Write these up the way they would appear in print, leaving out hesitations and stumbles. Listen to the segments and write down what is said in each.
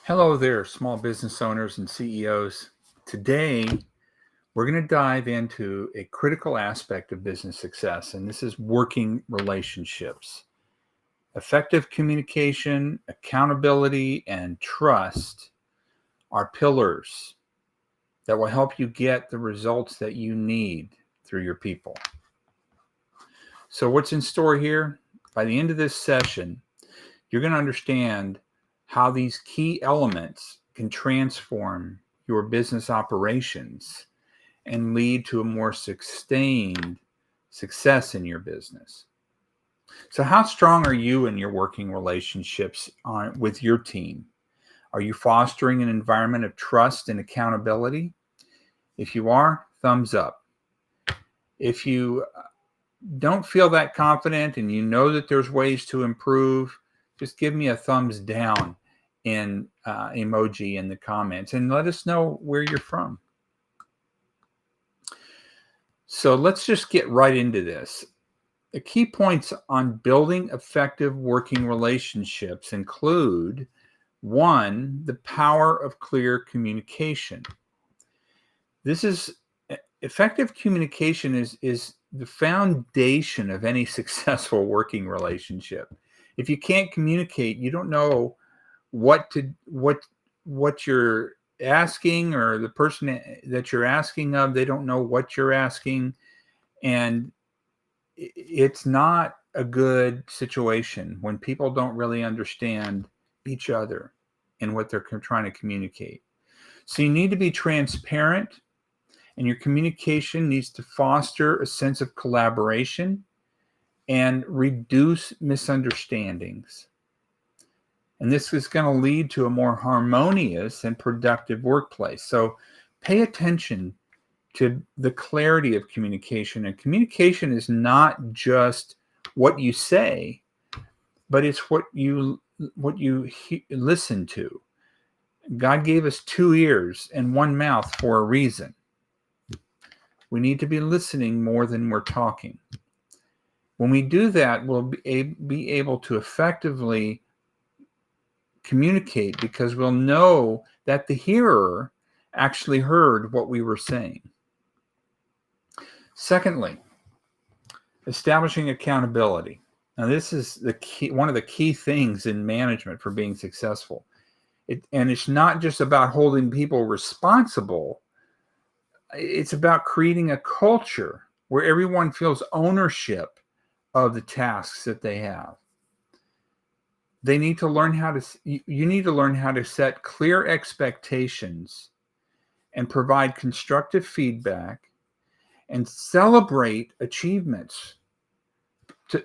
Hello there, small business owners and CEOs. Today, we're going to dive into a critical aspect of business success, and this is working relationships. Effective communication, accountability, and trust are pillars that will help you get the results that you need through your people. So, what's in store here? By the end of this session, you're going to understand how these key elements can transform your business operations and lead to a more sustained success in your business. So, how strong are you in your working relationships with your team? Are you fostering an environment of trust and accountability? If you are, thumbs up. If you don't feel that confident and you know that there's ways to improve, just give me a thumbs down in emoji in the comments and let us know where you're from. So let's just get right into this. The key points on building effective working relationships include: one, the power of clear communication. This is effective communication is the foundation of any successful working relationship. If you can't communicate, you don't know what you're asking, or the person that you're asking of, they don't know what you're asking, and it's not a good situation when people don't really understand each other and what they're trying to communicate. So you need to be transparent, and your communication needs to foster a sense of collaboration and reduce misunderstandings. And this is going to lead to a more harmonious and productive workplace. So pay attention to the clarity of communication. And communication is not just what you say, but it's what you listen to. God gave us 2 ears and 1 mouth for a reason. We need to be listening more than we're talking. When we do that, we'll be able to effectively communicate, because we'll know that the hearer actually heard what we were saying. Secondly, establishing accountability. Now, this is one of the key things in management for being successful. And it's not just about holding people responsible. It's about creating a culture where everyone feels ownership of the tasks that they have. They need to learn you need to learn how to set clear expectations and provide constructive feedback and celebrate achievements.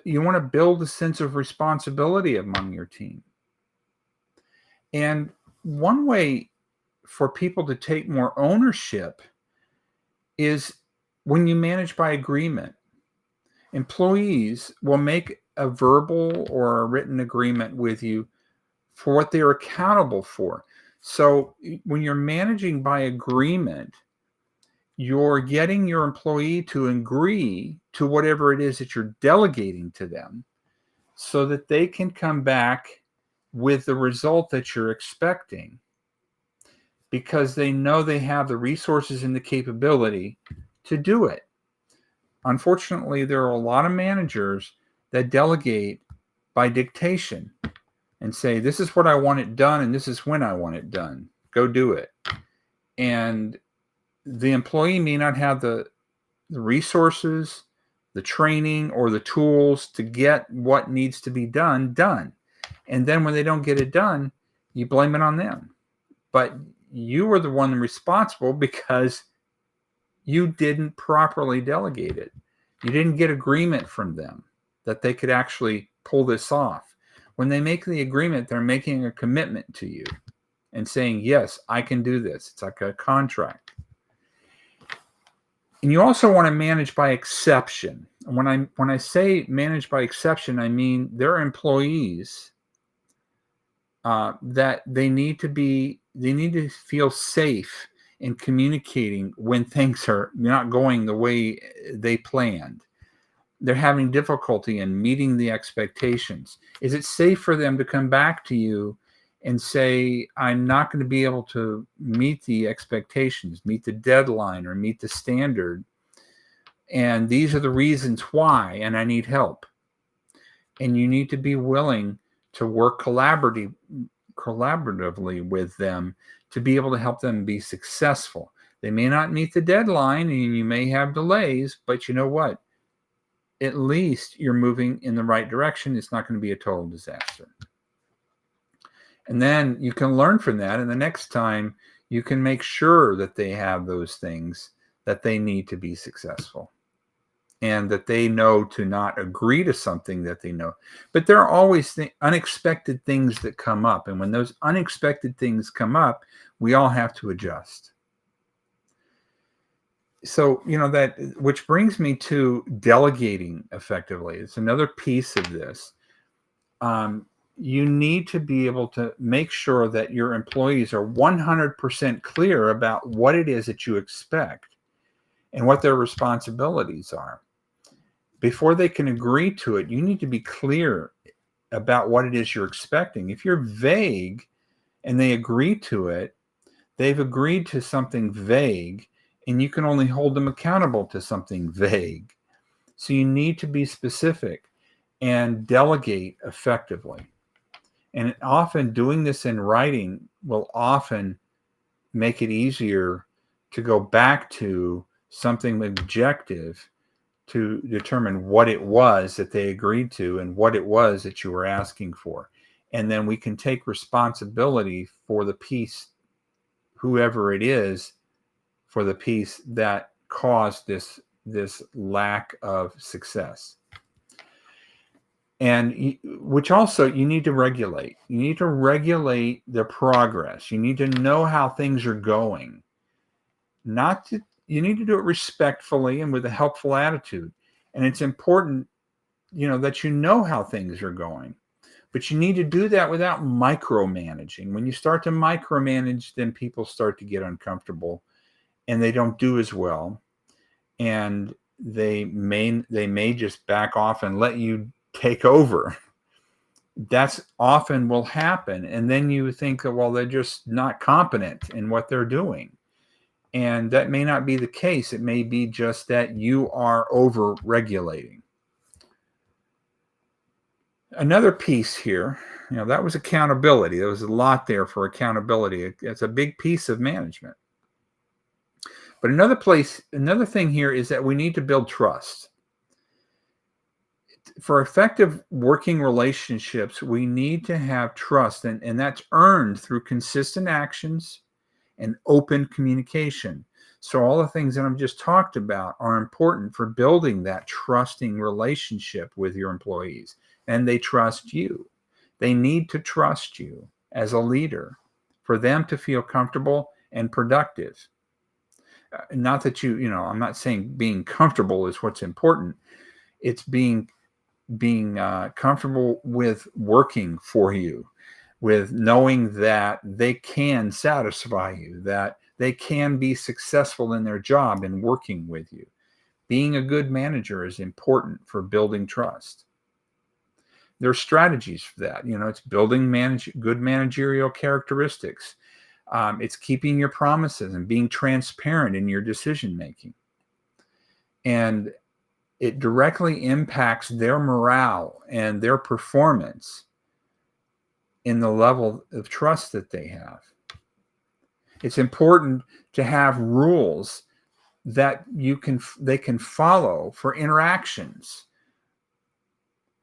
You want to build a sense of responsibility among your team. And one way for people to take more ownership is when you manage by agreement. Employees will make a verbal or a written agreement with you for what they're accountable for. So when you're managing by agreement, you're getting your employee to agree to whatever it is that you're delegating to them, so that they can come back with the result that you're expecting, because they know they have the resources and the capability to do it. Unfortunately, there are a lot of managers that delegate by dictation and say, this is what I want it done, and this is when I want it done. Go do it. And the employee may not have the resources, the training, or the tools to get what needs to be done. And then when they don't get it done, you blame it on them. But you were the one responsible because you didn't properly delegate it. You didn't get agreement from them that they could actually pull this off. When they make the agreement, they're making a commitment to you and saying, yes, I can do this. It's like a contract. And you also want to manage by exception. When I say manage by exception, I mean there are employees that they need to feel safe in communicating when things are not going the way they planned. They're having difficulty in meeting the expectations. Is it safe for them to come back to you and say, I'm not going to be able to meet the expectations, meet the deadline, or meet the standard. And these are the reasons why, and I need help. And you need to be willing to work collaboratively with them to be able to help them be successful. They may not meet the deadline and you may have delays, but you know what? At least you're moving in the right direction. It's not going to be a total disaster. And then you can learn from that. And the next time you can make sure that they have those things that they need to be successful, and that they know to not agree to something that they know. But there are always unexpected things that come up. And when those unexpected things come up, we all have to adjust. So, that, which brings me to delegating effectively. It's another piece of this. You need to be able to make sure that your employees are 100% clear about what it is that you expect and what their responsibilities are. Before they can agree to it, you need to be clear about what it is you're expecting. If you're vague and they agree to it, they've agreed to something vague, and you can only hold them accountable to something vague. So you need to be specific and delegate effectively. And often doing this in writing will often make it easier to go back to something objective to determine what it was that they agreed to and what it was that you were asking for. And then we can take responsibility for the piece, whoever it is, for the piece that caused this lack of success. And which also you need to regulate. You need to regulate the progress. You need to know how things are going. You need to do it respectfully and with a helpful attitude. And it's important, that you know how things are going. But you need to do that without micromanaging. When you start to micromanage, then people start to get uncomfortable and they don't do as well. And they may just back off and let you take over. That's often will happen. And then you think, well, they're just not competent in what they're doing. And that may not be the case. It may be just that you are over-regulating. Another piece here, that was accountability. There was a lot there for accountability. It's a big piece of management. But another thing here is that we need to build trust. For effective working relationships, we need to have trust, and that's earned through consistent actions and open communication. So all the things that I've just talked about are important for building that trusting relationship with your employees. And they trust you. They need to trust you as a leader for them to feel comfortable and productive. Not that I'm not saying being comfortable is what's important. It's being comfortable with working for you, with knowing that they can satisfy you, that they can be successful in their job and working with you. Being a good manager is important for building trust. There are strategies for that. It's building good managerial characteristics. It's keeping your promises and being transparent in your decision making. And it directly impacts their morale and their performance in the level of trust that they have. It's important to have rules that they can follow for interactions.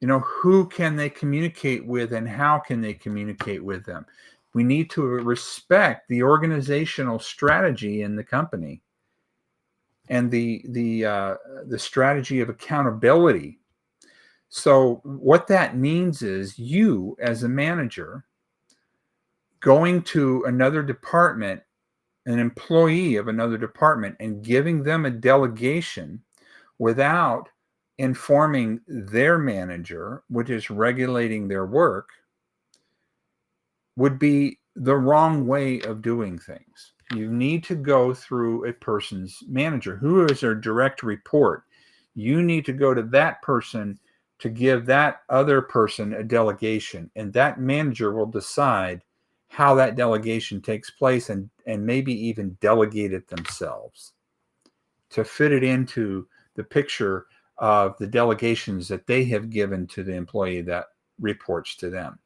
Who can they communicate with and how can they communicate with them? We need to respect the organizational strategy in the company and the strategy of accountability. So what that means is you, as a manager, going to another department, an employee of another department, and giving them a delegation without informing their manager, which is regulating their work, would be the wrong way of doing things. You need to go through a person's manager, who is their direct report. You need to go to that person to give that other person a delegation, and that manager will decide how that delegation takes place, and maybe even delegate it themselves to fit it into the picture of the delegations that they have given to the employee that reports to them.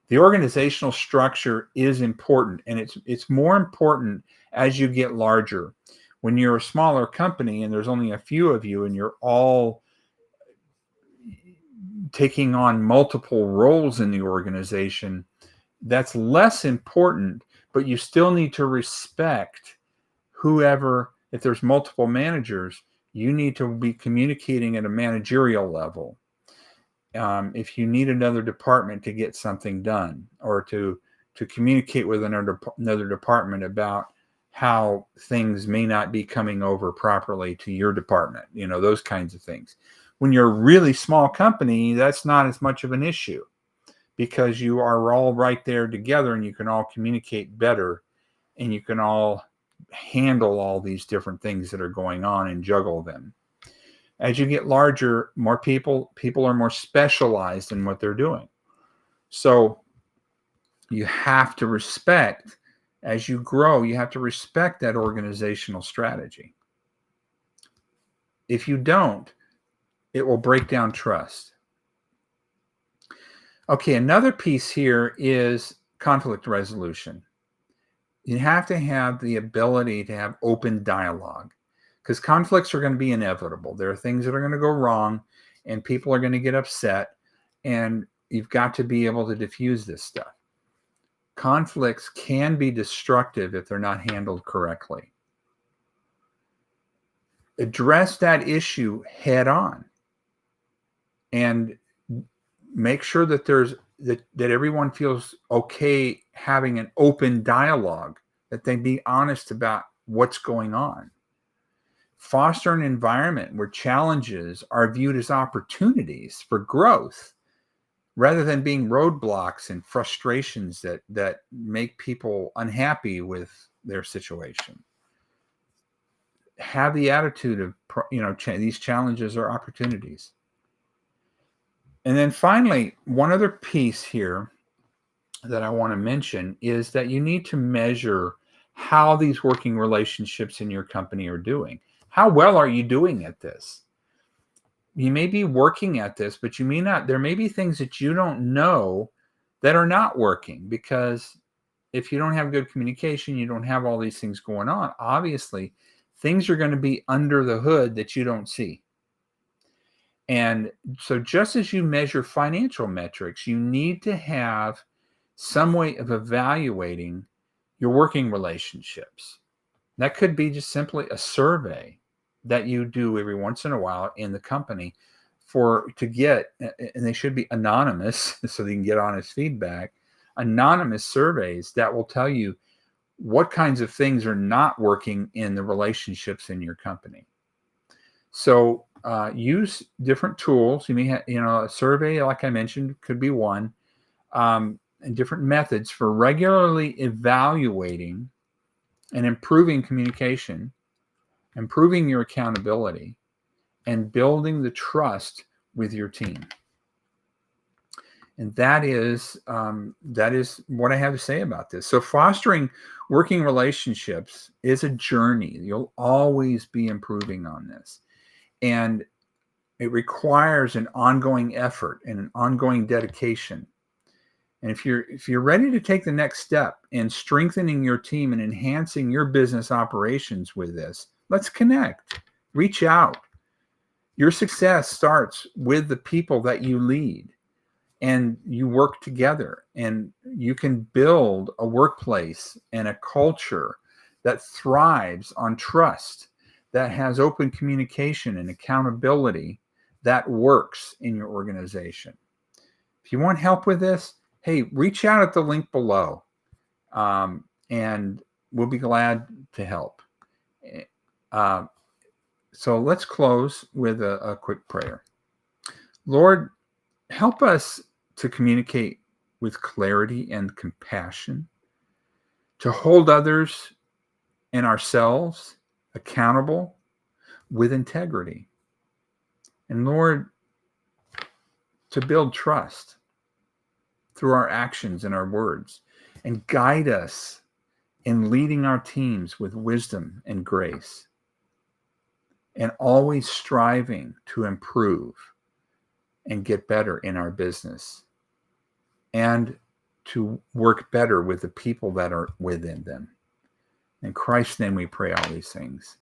The organizational structure is important, and it's more important as you get larger. When you're a smaller company and there's only a few of you and you're all taking on multiple roles in the organization, that's less important, but you still need to respect whoever. If there's multiple managers, you need to be communicating at a managerial level. If you need another department to get something done, or to communicate with another department about how things may not be coming over properly to your department, those kinds of things. When you're a really small company, that's not as much of an issue, because you are all right there together and you can all communicate better, and you can all handle all these different things that are going on and juggle them. As you get larger, more people are more specialized in what they're doing. So you have to respect, as you grow, you have to respect that organizational strategy. If you don't, it will break down trust. Okay, another piece here is conflict resolution. You have to have the ability to have open dialogue, because conflicts are going to be inevitable. There are things that are going to go wrong, and people are going to get upset, and you've got to be able to diffuse this stuff. Conflicts can be destructive if they're not handled correctly. Address that issue head on, and make sure that that everyone feels okay having an open dialogue, that they be honest about what's going on. Foster an environment where challenges are viewed as opportunities for growth, rather than being roadblocks and frustrations that make people unhappy with their situation. Have the attitude of, these challenges are opportunities. And then finally, one other piece here that I want to mention is that you need to measure how these working relationships in your company are doing. How well are you doing at this? You may be working at this, but you may not. There may be things that you don't know that are not working, because if you don't have good communication, you don't have all these things going on, obviously things are going to be under the hood that you don't see. And so just as you measure financial metrics, you need to have some way of evaluating your working relationships. That could be just simply a survey that you do every once in a while in the company to get, and they should be anonymous so they can get honest feedback, anonymous surveys that will tell you what kinds of things are not working in the relationships in your company. So use different tools. You may have, a survey, like I mentioned, could be one, and different methods for regularly evaluating and improving communication, improving your accountability, and building the trust with your team. And that is what I have to say about this. So fostering working relationships is a journey. You'll always be improving on this. And it requires an ongoing effort and an ongoing dedication. And if you're ready to take the next step in strengthening your team and enhancing your business operations with this, let's connect. Reach out. Your success starts with the people that you lead, and you work together, and you can build a workplace and a culture that thrives on trust, that has open communication and accountability, that works in your organization. If you want help with this, hey, reach out at the link below, and we'll be glad to help. So let's close with a quick prayer. Lord, help us to communicate with clarity and compassion, to hold others and ourselves accountable with integrity. And Lord, to build trust through our actions and our words, and guide us in leading our teams with wisdom and grace, and always striving to improve and get better in our business, and to work better with the people that are within them. In Christ's name we pray all these things.